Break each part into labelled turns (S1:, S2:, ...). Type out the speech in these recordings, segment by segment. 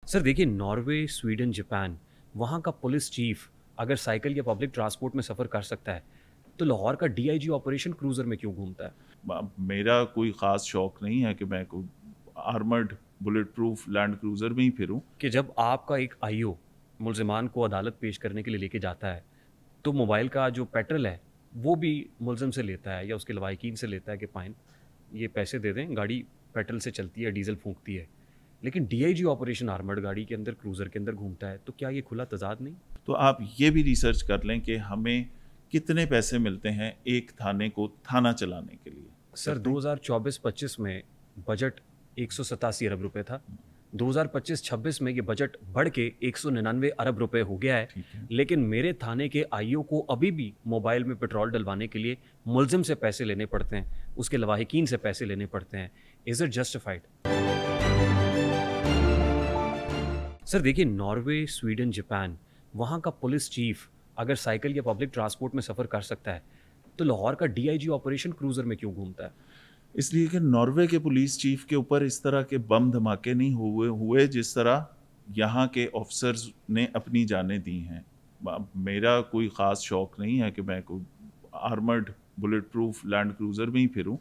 S1: Sir देखिए, Norway, Sweden, Japan, वहाँ का पुलिस चीफ अगर साइकिल या पब्लिक ट्रांसपोर्ट में सफ़र कर सकता है, तो लाहौर का डीआईजी ऑपरेशन क्रूज़र में क्यों घूमता है?
S2: मेरा कोई ख़ास शौक़ नहीं है कि मैं कोई armoured bullet proof land cruiser में ही फिरूं।
S1: कि जब आपका एक आईओ मुल्ज़िमान को अदालत पेश करने के लिए लेके जाता है, तो मोबाइल का जो पेट्रोल है, वो भी मुल्ज़िम से लेता है या उसके लवाहिकीन से लेता है कि फ़ाइन, ये पैसे दे दें, गाड़ी पेट्रोल से चलती है, डीज़ल फूँकती है। लेकिन डीआईजी ऑपरेशन आर्मर्ड गाड़ी के अंदर, क्रूज़र के अंदर घूमता है, तो क्या ये खुला तज़ाद नहीं?
S2: तो आप ये भी रिसर्च कर लें कि हमें कितने पैसे मिलते हैं एक थाने को थाना चलाने के लिए।
S1: सर
S2: करते हैं?
S1: 2024-25 में बजट 187 अरब रुपए था। 2025-26 में ये बजट बढ़ के 199 अरब रुपए हो गया है।
S2: ठीक है।
S1: लेकिन मेरे थाने के आईओ को अभी भी मोबाइल में पेट्रोल डलवाने के लिए मुल्ज़िम से पैसे लेने पड़ते हैं, उसके लवाहिकीन से पैसे लेने पड़ते हैं। Is it justified? सर देखिए, नॉर्वे, स्वीडन, जापान, वहाँ का पुलिस चीफ अगर साइकिल या पब्लिक ट्रांसपोर्ट में सफ़र कर सकता है, तो लाहौर का डीआईजी ऑपरेशन क्रूज़र में क्यों घूमता है?
S2: इसलिए कि नॉर्वे के पुलिस चीफ के ऊपर इस तरह के बम धमाके नहीं हुए जिस तरह यहाँ के ऑफिसर्स ने अपनी जानें दी हैं। मेरा कोई ख़ास शौक़ नहीं है कि मैं कोई armoured bullet proof land cruiser में ही फिरूं।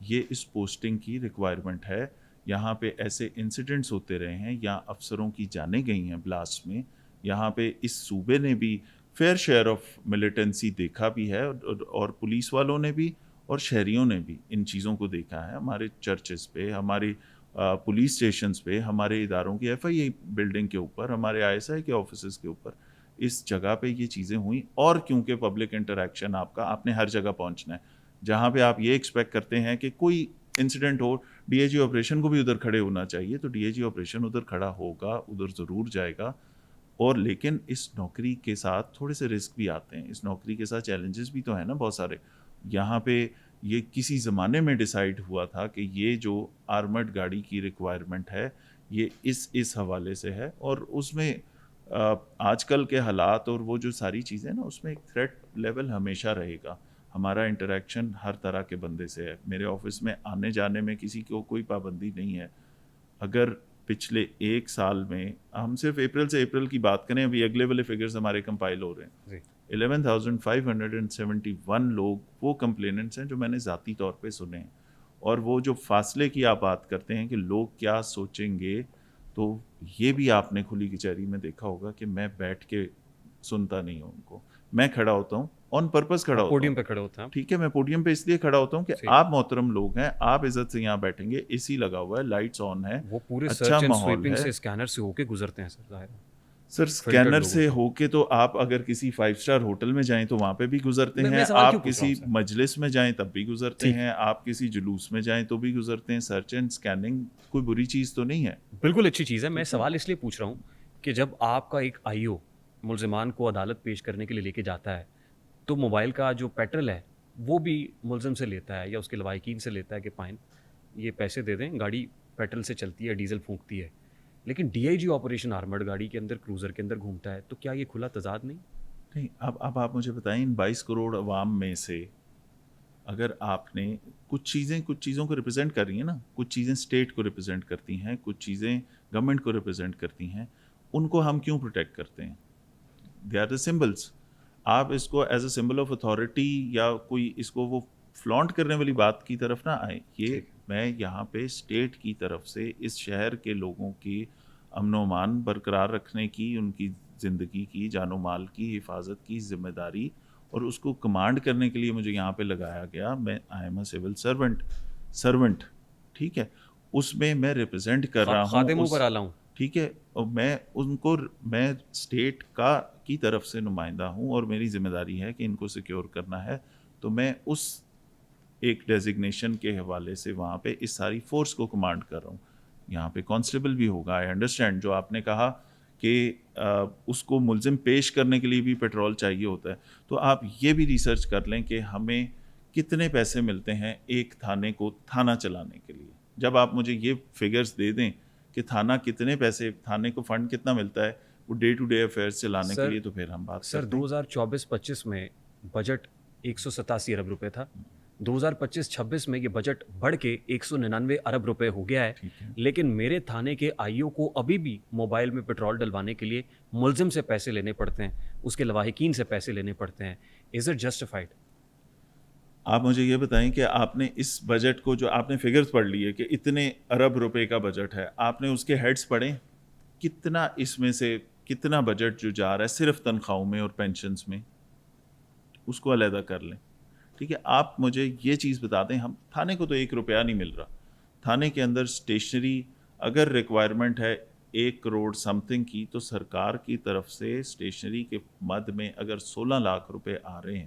S2: ये इस पोस्टिंग की रिक्वायरमेंट है। यहाँ पे ऐसे इंसिडेंट्स होते रहे हैं, यहाँ अफसरों की जानें गई हैं ब्लास्ट में। यहाँ पे इस सूबे ने भी फेयर शेयर ऑफ मिलिटेंसी देखा भी है और पुलिस वालों ने भी और शहरियों ने भी इन चीज़ों को देखा है। हमारे चर्चेस पे, हमारी पुलिस स्टेशंस पे, हमारे इदारों की एफआईए बिल्डिंग के ऊपर, हमारे आईएसआई के ऑफिसेज के ऊपर, इस जगह पे ये चीज़ें हुई। और क्योंकि पब्लिक इंटरेक्शन आपने हर जगह पहुंचना है। जहाँ पे आप ये एक्सपेक्ट करते हैं कि कोई इंसिडेंट हो, डीआईजी ऑपरेशन को भी उधर खड़े होना चाहिए, तो डीआईजी ऑपरेशन उधर खड़ा होगा, उधर ज़रूर जाएगा। और लेकिन इस नौकरी के साथ थोड़े से रिस्क भी आते हैं। इस नौकरी के साथ चैलेंजेस भी तो हैं ना बहुत सारे। यहाँ पे ये किसी ज़माने में डिसाइड हुआ था कि ये जो आर्मर्ड गाड़ी की रिक्वायरमेंट है, ये इस हवाले से है। और उसमें आजकल के हालात और वो जो सारी चीज़ें ना, उसमें एक थ्रेट लेवल हमेशा रहेगा। हमारा इंटरेक्शन हर तरह के बंदे से है। मेरे ऑफिस में आने जाने में किसी को कोई पाबंदी नहीं है। अगर पिछले 1 साल में हम सिर्फ अप्रैल से अप्रैल की बात करें, अभी अगले वाले फिगर्स हमारे कंपाइल हो रहे हैं। 11,571 लोग वो कंप्लेनेंट्स हैं जो मैंने ज़ाती तौर पे सुने हैं। और वो जो फासले की आप बात करते हैं कि लोग क्या सोचेंगे, तो ये भी आपने खुली कचहरी में देखा होगा कि मैं बैठ के सुनता नहीं हूँ उनको। मैं खड़ा होता हूँ, ऑन पर्पस खड़ा
S1: आप
S2: होता
S1: पोडियम
S2: हूँ।
S1: पे खड़े होते हैं आप?
S2: ठीक है, मैं पोडियम पे इसलिए खड़ा होता हूँ कि
S1: जी।
S2: आप मोहतरम लोग हैं, आप इज़्ज़त से यहाँ बैठेंगे, एसी लगा हुआ है, लाइट्स ऑन है,
S1: वो पूरे
S2: अच्छा
S1: सर्च एंड
S2: माहौल
S1: स्वीपिंग
S2: है।
S1: से, स्कैनर से होके गुजरते हैं सर, ज़ाहिर है।
S2: सर
S1: फ़िल्टर्ड
S2: स्कैनर
S1: लोगों
S2: से
S1: से।
S2: होके तो आप अगर किसी 5 स्टार होटल में जाएँ तो वहाँ पे भी गुज़रते
S1: मैं
S2: हैं,
S1: सवाल क्यों
S2: आप
S1: पूछ रहा हूँ
S2: किसी
S1: सर?
S2: मजलिस में जाएँ तब भी गुज़रते
S1: ठीक।
S2: हैं, आप किसी जुलूस में जाएँ तो भी गुज़रते हैं। सर्च एंड स्कैनिंग कोई बुरी चीज़ तो नहीं है।
S1: बिल्कुल अच्छी चीज़ है। मैं
S2: ठीक है?
S1: सवाल इसलिए पूछ रहा हूँ कि जब आपका एक आईओ मुल्ज़िमान को अदालत पेश करने के लिए लेके जाता है, तो मोबाइल का जो पेट्रोल है, वो भी मुल्ज़िम से लेता है या उसके लवाहिकीन से लेता है कि फ़ाइन, ये पैसे दे दें, गाड़ी पेट्रोल से चलती है, डीज़ल फूँकती है। लेकिन डीआईजी ऑपरेशन आर्मर्ड गाड़ी के अंदर, क्रूज़र के अंदर घूमता है, तो क्या ये खुला तज़ाद नहीं?
S2: नहीं, अब आप मुझे बताएँ, इन 22 करोड़ अवाम में से अगर आपने कुछ चीज़ों को रिप्रेजेंट कर रही हैं ना, कुछ चीज़ें स्टेट को रिप्रेजेंट करती हैं, कुछ चीज़ें गवर्नमेंट को रिप्रेजेंट करती हैं, उनको हम क्यों प्रोटेक्ट करते हैं? They are the symbols. आप इसको as a symbol of authority या कोई इसको वो फ्लॉन्ट करने वाली बात की तरफ ना आए। ये
S1: ठीक।
S2: मैं यहाँ पे स्टेट की तरफ से इस शहर के लोगों की अमन-ओ-मान बरकरार रखने की, उनकी ज़िंदगी की, जानो-माल की हिफाजत की ज़िम्मेदारी और उसको कमांड करने के लिए मुझे यहाँ पे लगाया गया। I am a civil servant, ठीक है? उसमें मैं रिप्रेजेंट कर रहा हूँ
S1: खादिम
S2: उस,
S1: ऊपर आला हूँ।
S2: ठीक है? और मैं स्टेट का की तरफ से नुमाइंदा हूँ और मेरी ज़िम्मेदारी है कि इनको सिक्योर करना है। तो मैं उस एक डेज़िग्नेशन के हवाले से वहाँ पे इस सारी फ़ोर्स को कमांड कर रहा हूँ। यहाँ पे कांस्टेबल भी होगा, आई अंडरस्टैंड। जो आपने कहा कि उसको मुल्ज़िम पेश करने के लिए भी पेट्रोल चाहिए होता है। तो आप ये भी रिसर्च कर लें कि हमें कितने पैसे मिलते हैं एक थाने को थाना चलाने के लिए। जब आप मुझे ये फिगर्स दे दें कि थाने को फ़ंड कितना मिलता है वो डे टू डे अफेयर्स चलाने के
S1: सर
S2: लिए, तो फिर हम बात
S1: सर
S2: करते हैं।
S1: 2024-25 में बजट 187 अरब रुपए था। 2025-26 میں یہ بجٹ بڑھ کے 199 ارب روپے ہو گیا ہے,
S2: ٹھیک ہے.
S1: لیکن میرے تھانے کے آئیو کو ابھی بھی موبائل میں پیٹرول ڈلوانے کے لیے ملزم سے پیسے لینے پڑتے ہیں, اس کے لواحقین سے پیسے لینے پڑتے ہیں. Is it justified?
S2: آپ مجھے یہ بتائیں کہ آپ نے اس بجٹ کو, جو آپ نے فگرز پڑھ لی ہے کہ اتنے ارب روپے کا بجٹ ہے, آپ نے اس کے ہیڈز پڑھے کتنا اس میں سے کتنا بجٹ جو جا رہا ہے صرف تنخواہوں میں اور پینشنز میں, اس کو علیحدہ کر لیں. ٹھیک ہے, آپ مجھے یہ چیز بتا دیں, ہم تھانے کو تو 1 روپیہ نہیں مل رہا, تھانے کے اندر اسٹیشنری اگر ریکوائرمنٹ ہے 1 کروڑ سم تھنگ کی, تو سرکار کی طرف سے اسٹیشنری کے مد میں اگر 16 لاکھ روپے آ رہے ہیں,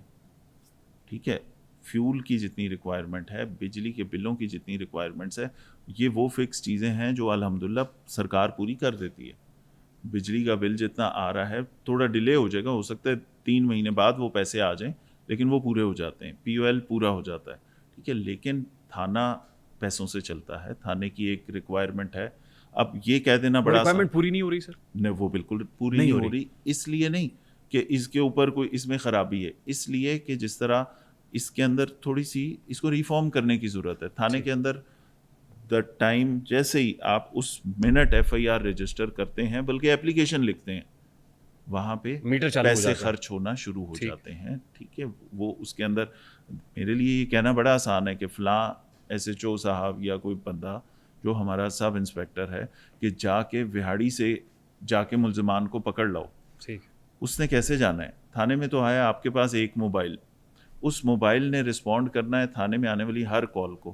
S2: ٹھیک ہے, فیول کی جتنی ریکوائرمنٹ ہے, بجلی کے بلوں کی جتنی ریکوائرمنٹس ہے, یہ وہ فکس چیزیں ہیں جو الحمدللہ سرکار پوری کر دیتی ہے. بجلی کا بل جتنا آ رہا ہے, تھوڑا ڈیلے ہو جائے گا, ہو سکتا ہے 3 مہینے بعد وہ پیسے آ جائیں, لیکن وہ پورے ہو جاتے ہیں, پی او ایل پورا ہو جاتا ہے. ٹھیک ہے, لیکن تھانہ پیسوں سے چلتا ہے, تھانے کی ایک ریکوائرمنٹ ہے. اب یہ کہہ دینا بڑا
S1: ریکوائرمنٹ پوری نہیں ہو رہی سر؟
S2: نہیں, وہ بالکل پوری نہیں ہو رہی. اس لیے نہیں کہ اس کے اوپر کوئی اس میں خرابی ہے, اس لیے کہ جس طرح اس کے اندر تھوڑی سی اس کو ریفارم کرنے کی ضرورت ہے. تھانے کے اندر دا ٹائم جیسے ہی آپ اس minute F I R register کرتے ہیں, بلکہ ایپلیکیشن لکھتے ہیں, وہاں پہ پیسے خرچ ہونا شروع ہو جاتے ہیں. ٹھیک ہے, وہ اس کے اندر میرے لیے یہ کہنا بڑا آسان ہے کہ فلاں ایس ایچ او صاحب یا کوئی بندہ جو ہمارا سب انسپیکٹر ہے کہ جا کے وہاڑی سے جا کے ملزمان کو پکڑ لاؤ. اس نے کیسے جانا ہے؟ تھانے میں تو آیا آپ کے پاس ایک موبائل, اس موبائل نے رسپونڈ کرنا ہے تھانے میں آنے والی ہر کال کو.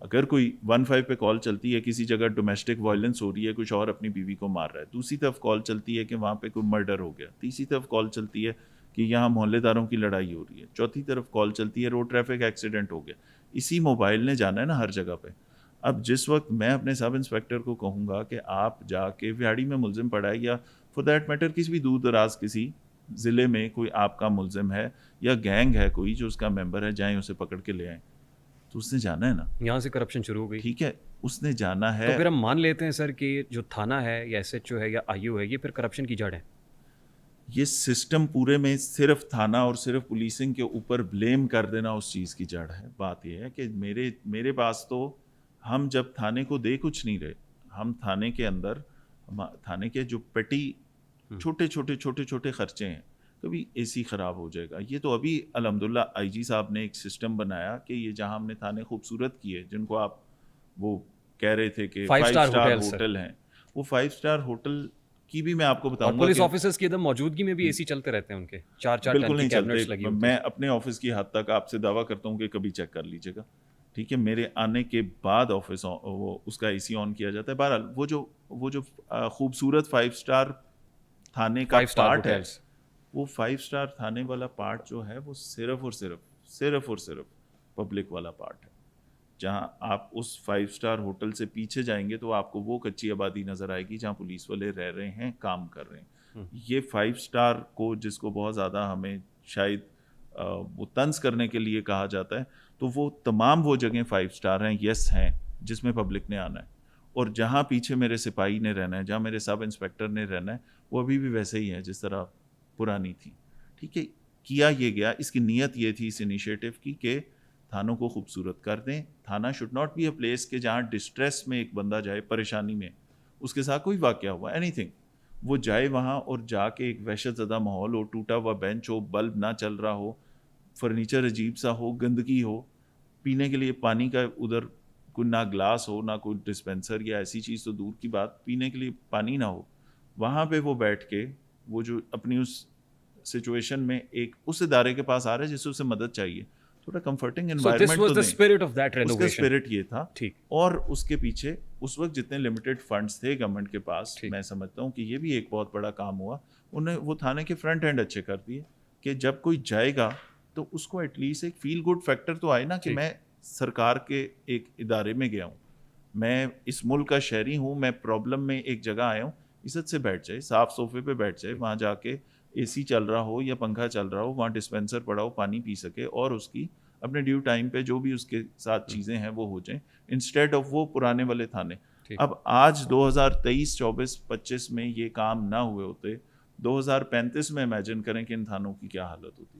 S2: اگر کوئی 15 پہ کال چلتی ہے, کسی جگہ ڈومیسٹک وائلنس ہو رہی ہے, کچھ اور اپنی بیوی کو مار رہا ہے, دوسری طرف کال چلتی ہے کہ وہاں پہ کوئی مرڈر ہو گیا, تیسری طرف کال چلتی ہے کہ یہاں محلے داروں کی لڑائی ہو رہی ہے, چوتھی طرف کال چلتی ہے روڈ ٹریفک ایکسیڈنٹ ہو گیا. اسی موبائل نے جانا ہے نا ہر جگہ پہ. اب جس وقت میں اپنے سب انسپیکٹر کو کہوں گا کہ آپ جا کے وہاڑی میں ملزم پڑا ہے, یا فور دیٹ میٹر کسی بھی دور دراز کسی ضلع میں کوئی آپ کا ملزم ہے یا گینگ ہے کوئی جو اس کا ممبر ہے, جائیں اسے پکڑ کے لے آئیں, تو اس نے جانا ہے نا.
S1: یہاں سے کرپشن شروع ہو گئی.
S2: ٹھیک ہے, اس نے جانا ہے.
S1: تو پھر ہم مان لیتے ہیں سر کہ جو تھانہ ہے یا ایس ایچ او ہے یا آئی او ہے, یہ پھر کرپشن کی جڑ ہے.
S2: یہ سسٹم پورے میں صرف تھانہ اور صرف پولیسنگ کے اوپر بلیم کر دینا اس چیز کی جڑ ہے. بات یہ ہے کہ میرے پاس تو ہم جب تھانے کو دے کچھ نہیں رہے, ہم تھانے کے اندر تھانے کے جو پیٹی چھوٹے خرچے ہیں, کبھی اے سی خراب ہو جائے گا, یہ تو ابھی الحمدللہ آئی جی صاحب نے ایک سسٹم بنایا کہ یہ جہاں ہم نے تھانے خوبصورت کیے, جن کو آپ وہ کہہ رہے تھے کہ 5 اسٹار ہوٹل ہیں, وہ 5 اسٹار ہوٹل کی بھی میں آپ کو بتاؤں گا,
S1: پولیس آفیسرز کی ادھر موجودگی میں بھی اے سی چلتے رہتے ہیں ان کے, 4
S2: بالکل نہیں چلتے. میں اپنے آفس کی حد تک آپ سے دعویٰ کرتا ہوں کہ کبھی چیک کر لیجیے گا. ٹھیک ہے, میرے آنے کے بعد آفس وہ اس کا اے سی آن کیا جاتا ہے. بہرحال وہ جو خوبصورت 5 اسٹار تھانے کا پارٹ ہے, وہ 5 اسٹار تھانے والا پارٹ جو ہے وہ صرف اور صرف پبلک والا پارٹ ہے. جہاں آپ اس 5 اسٹار ہوٹل سے پیچھے جائیں گے تو آپ کو وہ کچی آبادی نظر آئے گی جہاں پولیس والے رہ رہے ہیں, کام کر رہے ہیں. یہ 5 اسٹار کو جس کو بہت زیادہ ہمیں شاید وہ طنز کرنے کے لیے کہا جاتا ہے, تو وہ تمام وہ جگہیں 5 اسٹار ہیں, یس ہیں, جس میں پبلک نے آنا ہے. اور جہاں پیچھے میرے سپاہی نے رہنا ہے, جہاں میرے سب انسپیکٹر نے رہنا ہے, وہ ابھی بھی ویسے ہی ہے جس طرح پرانی تھی. ٹھیک ہے, کیا یہ گیا, اس کی نیت یہ تھی اس انیشیٹو کی کہ تھانوں کو خوبصورت کر دیں. تھانہ should not be a place کہ جہاں ڈسٹریس میں ایک بندہ جائے, پریشانی میں, اس کے ساتھ کوئی واقعہ ہوا, اینی تھنگ, وہ جائے وہاں اور جا کے ایک وحشت زدہ ماحول ہو, ٹوٹا ہوا بینچ ہو, بلب نہ چل رہا ہو, فرنیچر عجیب سا ہو, گندگی ہو, پینے کے لیے پانی کا ادھر کوئی نہ گلاس ہو نہ کوئی ڈسپینسر یا ایسی چیز تو دور کی بات, پینے کے لیے پانی نہ ہو. وہاں پہ وہ بیٹھ کے وہ جو اپنی اس سچویشن میں ایک اس ادارے کے پاس آ رہا ہے جس سے اسے مدد چاہیے, تھوڑا کمفرٹنگ انوائرمنٹ تو دیں. اس کا اسپرٹ یہ تھا. اور اس کے پیچھے اس وقت جتنے لمیٹڈ فنڈز تھے گورنمنٹ کے پاس, میں سمجھتا ہوں کہ یہ بھی ایک بہت بڑا کام ہوا. انہیں وہ تھانے کے فرنٹ اینڈ اچھے کر دیے کہ جب کوئی جائے گا تو اس کو ایٹ لیسٹ ایک فیل گڈ فیکٹر تو آئے نا کہ میں سرکار کے ایک ادارے میں گیا ہوں, میں اس ملک کا شہری ہوں, میں پرابلم میں ایک جگہ آیا ہوں, عزت سے بیٹھ جائے, صاف صوفے پہ بیٹھ جائے, وہاں جا کے اے سی چل رہا ہو یا پنکھا چل رہا ہو, وہاں ڈسپینسر پڑا ہو, پانی پی سکے, اور اس کی اپنے ڈیو ٹائم پہ جو بھی اس کے ساتھ چیزیں ہیں وہ ہو جائیں, انسٹیڈ آف وہ پرانے والے تھانے. اب آج 2023, 24, 25 میں یہ کام نہ ہوئے ہوتے, 2035 میں امیجن کریں کہ ان تھانوں کی کیا حالت ہوتی.